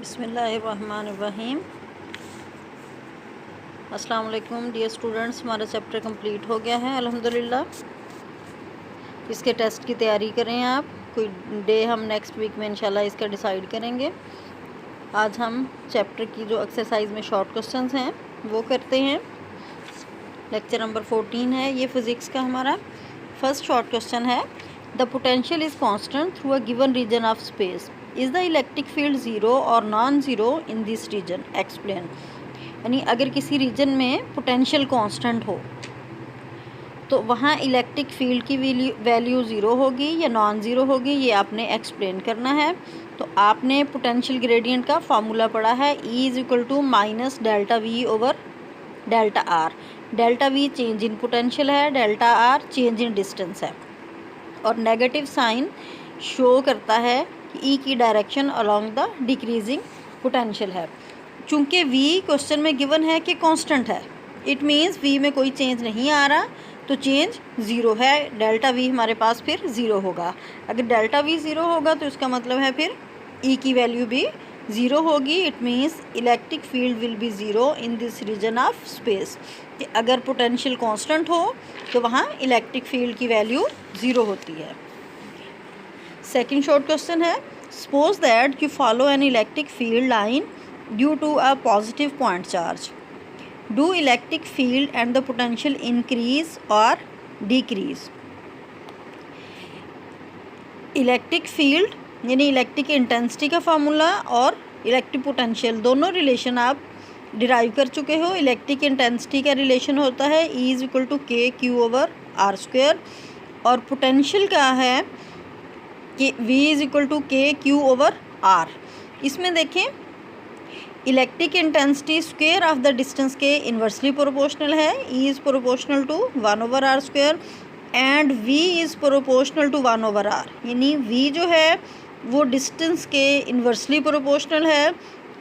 बिस्मिल्लाहिर्रहमानिर्रहीम। अस्सलाम वालेकुम डियर स्टूडेंट्स, हमारा चैप्टर कंप्लीट हो गया है अल्हम्दुलिल्लाह। इसके टेस्ट की तैयारी करें आप। कोई डे हम नेक्स्ट वीक में इंशाल्लाह इसका डिसाइड करेंगे। आज हम चैप्टर की जो एक्सरसाइज में शॉर्ट क्वेश्चंस हैं वो करते हैं। लेक्चर नंबर 14 है ये फिज़िक्स का हमारा। फर्स्ट शॉर्ट क्वेश्चन है, the potential is constant through a given region of space. Is the electric field zero और non zero in this region, explain. यानी अगर किसी रीजन में पोटेंशियल कांस्टेंट हो तो वहाँ इलेक्ट्रिक फील्ड की वैल्यू ज़ीरो होगी या नॉन ज़ीरो होगी, ये आपने एक्सप्लेन करना है। तो आपने पोटेंशियल ग्रेडियंट का फार्मूला पढ़ा है, E is equal to minus delta V over delta R. Delta V change in potential है, delta R change in distance है, और नेगेटिव साइन शो करता है कि ई की direction along the decreasing potential है। चूँकि वी क्वेश्चन में गिवन है कि कांस्टेंट है, इट मीन्स वी में कोई चेंज नहीं आ रहा, तो चेंज ज़ीरो है। डेल्टा वी हमारे पास फिर ज़ीरो होगा। अगर डेल्टा वी ज़ीरो होगा तो इसका मतलब है फिर ई की वैल्यू भी ज़ीरो होगी। It means electric field will be zero in this region of space. कि अगर पोटेंशियल कांस्टेंट हो तो वहाँ इलेक्ट्रिक फील्ड की वैल्यू ज़ीरो होती है। सेकंड शॉर्ट क्वेश्चन है, suppose that you follow an electric field line due to a positive point charge. Do electric field and the potential increase और डिक्रीज। इलेक्ट्रिक फील्ड यानी electric intensity का formula और electric potential दोनों relation आप derive कर चुके हो। Electric intensity का रिलेशन होता है E is equal to K Q over R square, और पोटेंशियल का है कि V is equal to K Q over R. इसमें देखें electric intensity square of the distance के इन्वर्सली प्रोपोर्शनल है। E is proportional to 1 over R square and V is proportional to 1 over R. यानी V जो है वो distance के inversely proportional है,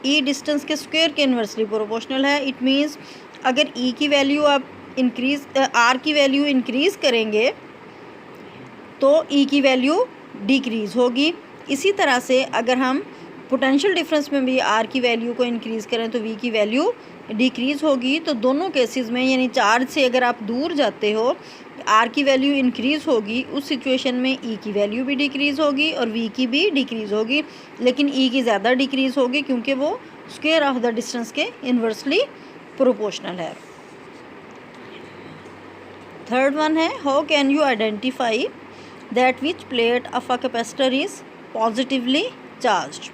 E डिस्टेंस के स्क्वायर के इन्वर्सली प्रोपोर्शनल है। इट मीन्स अगर E की वैल्यू आप R की वैल्यू इंक्रीज़ करेंगे तो E की वैल्यू डिक्रीज़ होगी। इसी तरह से अगर हम पोटेंशियल डिफरेंस में भी R की वैल्यू को इंक्रीज़ करें तो V की वैल्यू डिक्रीज़ होगी। तो दोनों केसेस में यानी चार्ज से अगर आप दूर जाते हो R की वैल्यू इंक्रीज़ होगी, उस सिचुएशन में E की वैल्यू भी डिक्रीज़ होगी और V की भी डिक्रीज़ होगी, लेकिन E की ज़्यादा डिक्रीज़ होगी क्योंकि वो स्क्वायर ऑफ द डिस्टेंस के इन्वर्सली प्रोपोर्शनल है। थर्ड वन है, how can you identify that which plate of a capacitor is positively charged.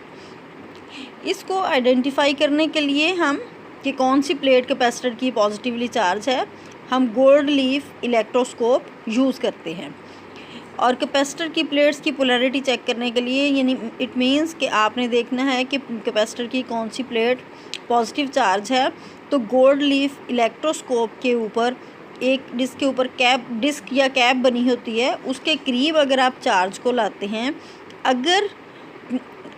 इसको आइडेंटिफाई करने के लिए हम कि कौन सी प्लेट कैपेसिटर की पॉजिटिवली चार्ज है, हम गोल्ड लीफ इलेक्ट्रोस्कोप यूज़ करते हैं। और कैपेसिटर की प्लेट्स की पोलैरिटी चेक करने के लिए यानी इट मीन्स कि आपने देखना है कि कैपेसिटर की कौन सी प्लेट पॉजिटिव चार्ज है, तो गोल्ड लीफ इलेक्ट्रोस्कोप के ऊपर एक डिस्क के ऊपर डिस्क या कैप बनी होती है, उसके करीब अगर आप चार्ज को लाते हैं, अगर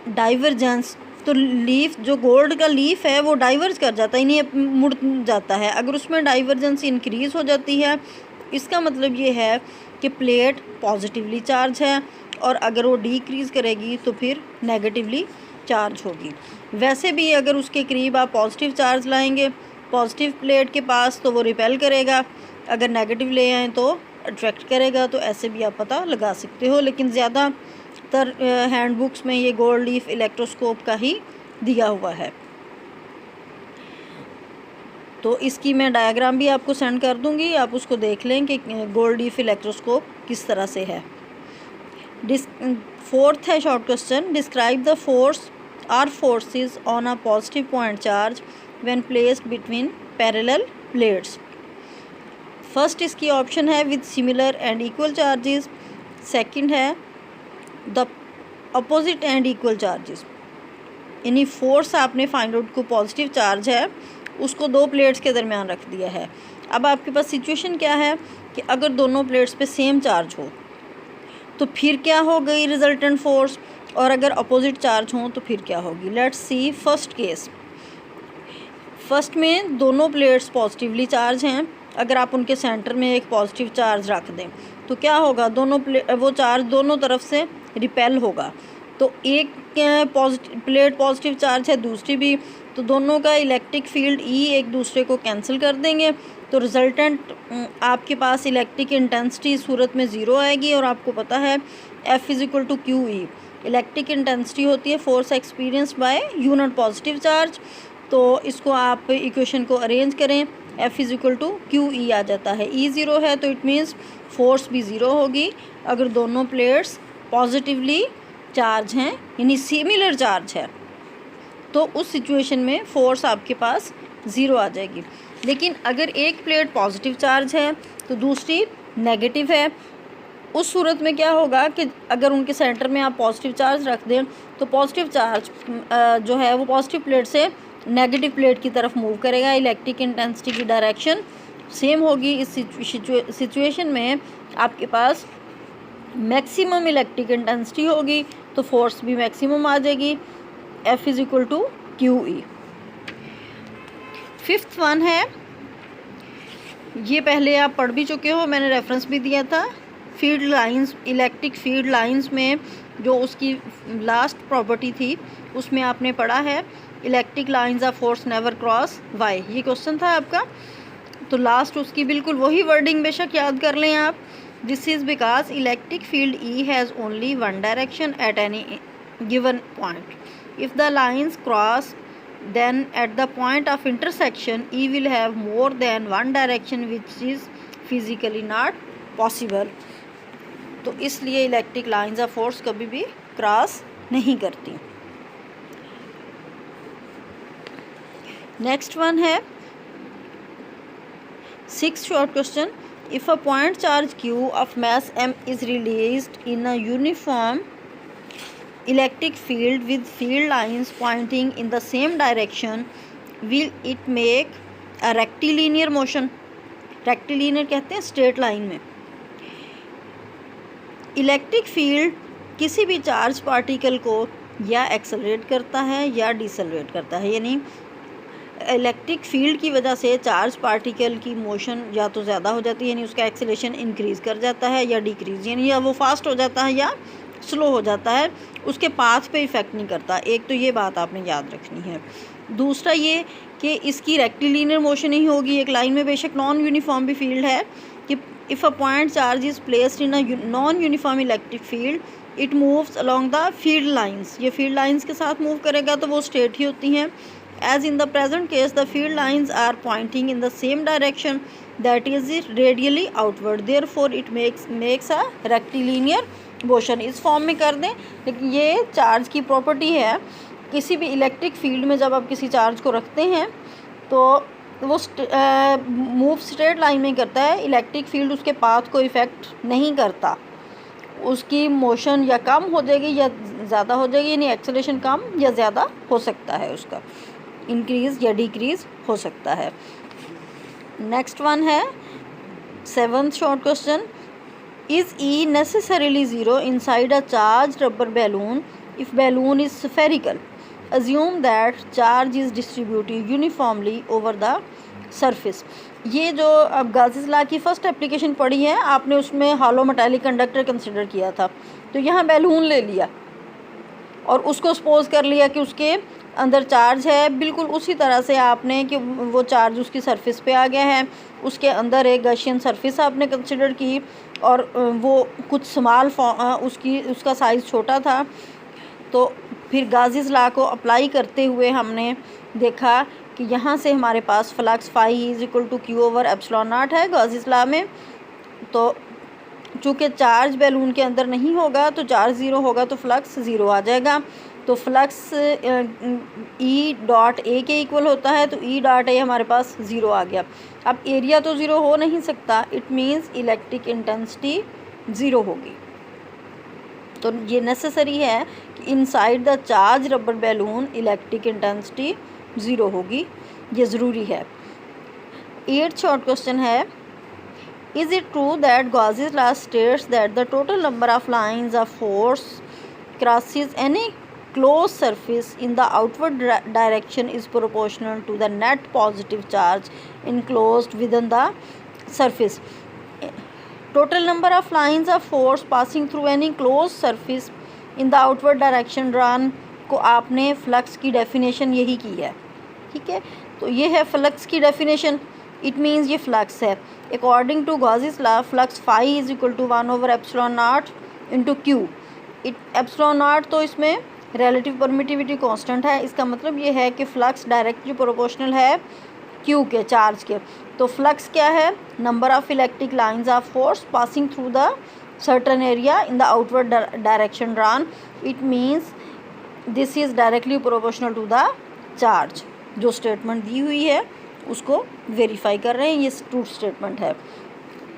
डाइवर्जेंस तो लीफ जो गोल्ड का लीफ है वो डाइवर्ज कर जाता है, यानी मुड़ जाता है। अगर उसमें डाइवर्जेंस इंक्रीज़ हो जाती है इसका मतलब ये है कि प्लेट पॉजिटिवली चार्ज है, और अगर वो डिक्रीज़ करेगी तो फिर नेगेटिवली चार्ज होगी। वैसे भी अगर उसके करीब आप पॉजिटिव चार्ज लाएंगे पॉजिटिव प्लेट के पास तो वो रिपेल करेगा, अगर नेगेटिव ले आएँ तो अट्रैक्ट करेगा। तो ऐसे भी आप पता लगा सकते हो, लेकिन ज़्यादातर हैंड बुक्स में ये गोल्ड लीफ इलेक्ट्रोस्कोप का ही दिया हुआ है। तो इसकी मैं डायग्राम भी आपको सेंड कर दूंगी, आप उसको देख लें कि गोल्ड लीफ इलेक्ट्रोस्कोप किस तरह से है। फोर्थ है short question, describe the force और forces on a positive point charge when placed between parallel plates. First इसकी ऑप्शन है with similar and equal charges, second है the opposite and equal charges. यानी फोर्स आपने find out को positive charge है उसको दो प्लेट्स के दरमियान रख दिया है। अब आपके पास सिचुएशन क्या है कि अगर दोनों प्लेट्स पे सेम चार्ज हो तो फिर क्या हो गई रिजल्टेंट फोर्स, और अगर अपोजिट चार्ज हो तो फिर क्या होगी। Let's see first case. First में दोनों प्लेट्स पॉजिटिवली चार्ज हैं, अगर आप उनके सेंटर में एक पॉजिटिव चार्ज रख दें तो क्या होगा, वो चार्ज दोनों तरफ से रिपेल होगा। तो एक प्लेट पॉजिटिव चार्ज है, दूसरी भी, तो दोनों का इलेक्ट्रिक फील्ड ई एक दूसरे को कैंसिल कर देंगे, तो रिजल्टेंट आपके पास इलेक्ट्रिक इंटेंसिटी सूरत में ज़ीरो आएगी। और आपको पता है F is equal to Q E, electric intensity होती है force experience by unit positive charge. तो इसको आप इक्वेशन को अरेंज करें, F is equal to Q E आ जाता है। ई ज़ीरो है तो इट मीन्स फोर्स भी ज़ीरो होगी अगर दोनों प्लेट्स पॉजिटिवली चार्ज हैं, यानी सिमिलर चार्ज है, तो उस सिचुएशन में फ़ोर्स आपके पास ज़ीरो आ जाएगी। लेकिन अगर एक प्लेट पॉजिटिव चार्ज है तो दूसरी नेगेटिव है, उस सूरत में क्या होगा कि अगर उनके सेंटर में आप पॉजिटिव चार्ज रख दें तो पॉजिटिव चार्ज जो है वो पॉजिटिव प्लेट से नेगेटिव प्लेट की तरफ मूव करेगा, इलेक्ट्रिक इंटेंसिटी की डायरेक्शन सेम होगी। इस सिचुएशन में आपके पास मैक्सिमम इलेक्ट्रिक इंटेंसिटी होगी तो फोर्स भी मैक्सिमम आ जाएगी, F is equal to Q E. Fifth one है, ये पहले आप पढ़ भी चुके हो, मैंने रेफरेंस भी दिया था। Field lines, electric field lines में जो उसकी लास्ट प्रॉपर्टी थी उसमें आपने पढ़ा है electric lines of force never cross why, ये क्वेश्चन था आपका। तो लास्ट उसकी बिल्कुल वही वर्डिंग बेशक याद कर लें आप। This is because electric field E has only one direction at any given point. If the lines cross, then at the point of intersection E will have more than one direction which is physically not possible. तो इसलिए electric lines of force कभी भी cross नहीं करती। Next one है 6th short question. If a point charge Q of mass M is released in a uniform electric field with field lines pointing in the same direction, will it make a rectilinear motion? Rectilinear कहते हैं straight line में। Electric field किसी भी charge particle को या accelerate करता है या डिसेलरेट करता है, यानी इलेक्ट्रिक फील्ड की वजह से चार्ज पार्टिकल की मोशन या तो ज़्यादा हो जाती है, यानी उसका एक्सेलेरेशन इंक्रीज़ कर जाता है, या डिक्रीज़, यानी या वो फास्ट हो जाता है या स्लो हो जाता है, उसके पाथ पे इफ़ेक्ट नहीं करता। एक तो ये बात आपने याद रखनी है। दूसरा ये कि इसकी रेक्टिलिनियर मोशन ही होगी, एक लाइन में बेशक नॉन यूनिफॉर्म भी फील्ड है कि if a point charge is placed in a non uniform electric field it moves along the field lines, ये फील्ड लाइंस के साथ मूव करेगा तो वो स्ट्रेट ही होती हैं। As in the present case the field lines are pointing in the same direction that is radially outward, therefore it makes a rectilinear motion. इस फॉर्म में कर दें, लेकिन ये चार्ज की प्रॉपर्टी है, किसी भी इलेक्ट्रिक फील्ड में जब आप किसी चार्ज को रखते हैं तो वो मूव स्ट्रेट लाइन में करता है, इलेक्ट्रिक फील्ड उसके पाथ को इफ़ेक्ट नहीं करता, उसकी मोशन या कम हो जाएगी या ज़्यादा हो जाएगी, यानी एक्सेलरेशन कम या ज़्यादा हो सकता है, उसका इंक्रीज़ या डिक्रीज़ हो सकता है। नेक्स्ट वन है 7th short question. Is E necessarily zero inside a charged rubber balloon if balloon is spherical? Assume that charge is distributed uniformly over the surface. ये जो अब गाज़ीज़ लॉ की फ़र्स्ट एप्लीकेशन पढ़ी है आपने, उसमें हॉलो मेटालिक कंडक्टर कंसिडर किया था। तो यहाँ बैलून ले लिया और उसको सपोज कर लिया कि उसके अंदर चार्ज है, बिल्कुल उसी तरह से आपने कि वो चार्ज उसकी सरफेस पे आ गया है, उसके अंदर एक गशियन सरफेस आपने कंसिडर की और वो कुछ स्मॉल उसका साइज़ छोटा था। तो फिर गाज़ीज़ लॉ को अप्लाई करते हुए हमने देखा कि यहाँ से हमारे पास flux phi is equal to Q over epsilon naught है गाज़ीज़ लॉ में। तो चूँकि चार्ज बैलून के अंदर नहीं होगा तो चार्ज ज़ीरो होगा तो फ्लक्स ज़ीरो आ जाएगा। तो फ्लक्स ई डॉट ए के इक्वल होता है, तो ई डॉट ए हमारे पास ज़ीरो आ गया। अब एरिया तो ज़ीरो हो नहीं सकता, it means electric intensity zero होगी। तो ये नेसेसरी है कि inside the charge rubber balloon electric intensity zero होगी, ये ज़रूरी है। 8th शॉर्ट क्वेश्चन है, is it true that Gauss's law states that the total number of lines of force crosses any closed surface in the outward direction is proportional to the net positive charge enclosed within the surface. Total number of lines of force passing through any closed surface in the outward direction run को आपने flux की definition यही की है, ठीक है। तो ये है फ्लक्स की डेफिनेशन, इट मीन्स ये फ्लक्स है। According to Gauss's law flux phi is equal to 1/ε0 into Q. ε0 तो इसमें रिलेटिव परमिटिविटी कांस्टेंट है, इसका मतलब ये है कि फ्लक्स डायरेक्टली प्रोपोर्शनल है क्यू के, चार्ज के। तो फ्लक्स क्या है, number of electric lines of force passing through the certain area in the outward direction run, it means this is directly proportional to the charge. जो statement दी हुई है उसको वेरीफाई कर रहे हैं, ये ट्रू स्टेटमेंट है।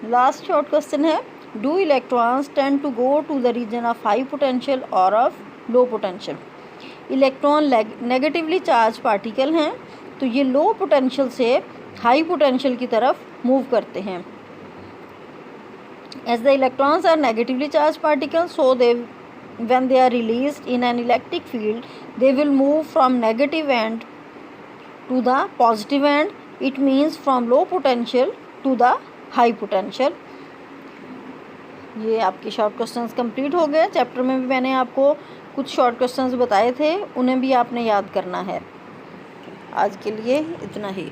लास्ट शॉर्ट क्वेश्चन है, do electrons tend to go to the region of high potential और of low potential. Electron negatively charge particle हैं, तो ये लो पोटेंशियल से हाई पोटेंशियल की तरफ मूव करते हैं। As the electrons are negatively charge particle, so they when they are released in an electric field they will move from negative end to the positive end, it means from low potential to the high potential। ये आपके short questions complete हो गए। Chapter में भी मैंने आपको कुछ short questions बताए थे, उन्हें भी आपने याद करना है। आज के लिए इतना ही।